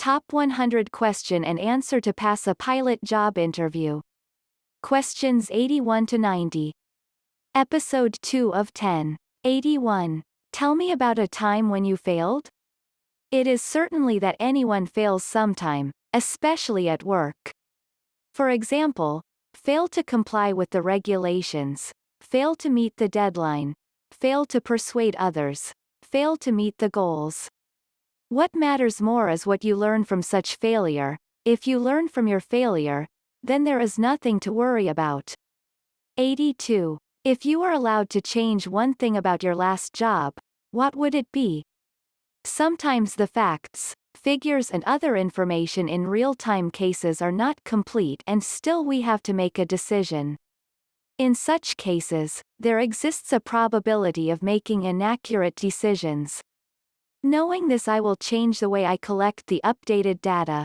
Top 100 question and answer to pass a pilot job interview. Questions 81 to 90. Episode 2 of 10. 81. Tell me about a time when you failed? It is certainly that anyone fails sometime, especially at work. For example, fail to comply with the regulations, fail to meet the deadline, fail to persuade others, fail to meet the goals. What matters more is what you learn from such failure. If you learn from your failure, then there is nothing to worry about. 82. If you were allowed to change one thing about your last job, what would it be? Sometimes the facts, figures and other information in real-time cases are not complete and still we have to make a decision. In such cases, there exists a probability of making inaccurate decisions. Knowing this, I will change the way I collect the updated data.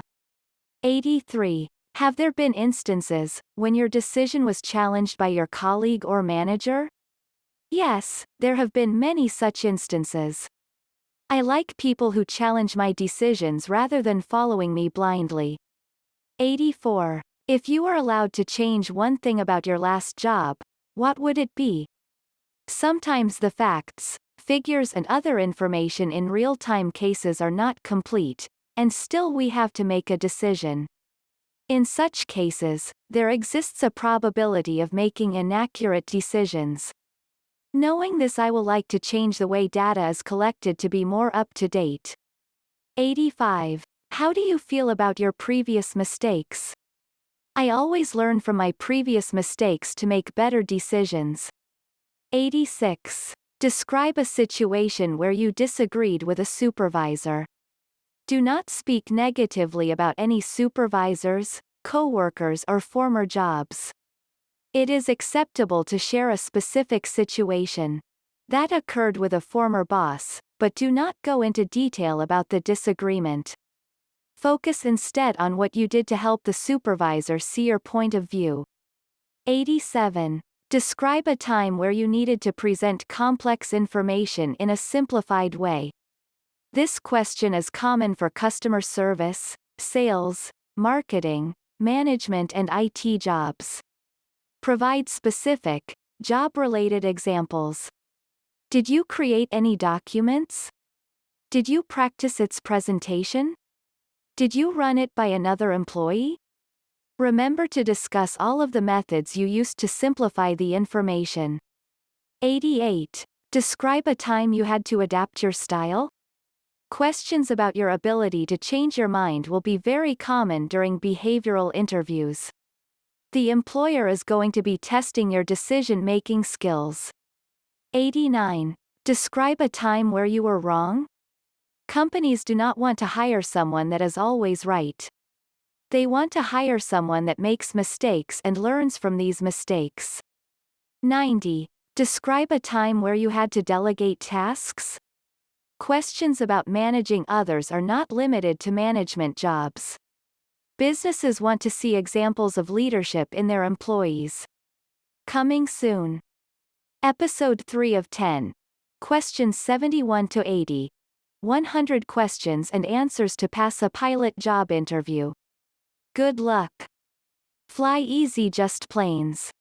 83. Have there been instances when your decision was challenged by your colleague or manager? Yes, there have been many such instances. I like people who challenge my decisions rather than following me blindly. 84. If you were allowed to change one thing about your last job, what would it be? Sometimes the facts, figures and other information in real-time cases are not complete, and still we have to make a decision. In such cases, there exists a probability of making inaccurate decisions. Knowing this, I will like to change the way data is collected to be more up-to-date. 85. How do you feel about your previous mistakes? I always learn from my previous mistakes to make better decisions. 86. Describe a situation where you disagreed with a supervisor. Do not speak negatively about any supervisors, co-workers or former jobs. It is acceptable to share a specific situation that occurred with a former boss, but do not go into detail about the disagreement. Focus instead on what you did to help the supervisor see your point of view. 87. Describe a time where you needed to present complex information in a simplified way. This question is common for customer service, sales, marketing, management and IT jobs. Provide specific, job-related examples. Did you create any documents? Did you practice its presentation? Did you run it by another employee? Remember to discuss all of the methods you used to simplify the information. 88. Describe a time you had to adapt your style? Questions about your ability to change your mind will be very common during behavioral interviews. The employer is going to be testing your decision-making skills. 89. Describe a time where you were wrong? Companies do not want to hire someone that is always right. They want to hire someone that makes mistakes and learns from these mistakes. 90. Describe a time where you had to delegate tasks? Questions about managing others are not limited to management jobs. Businesses want to see examples of leadership in their employees. Coming soon. Episode 3 of 10. Questions 71 to 80. 100 questions and answers to pass a pilot job interview. Good luck. Fly easy, just planes.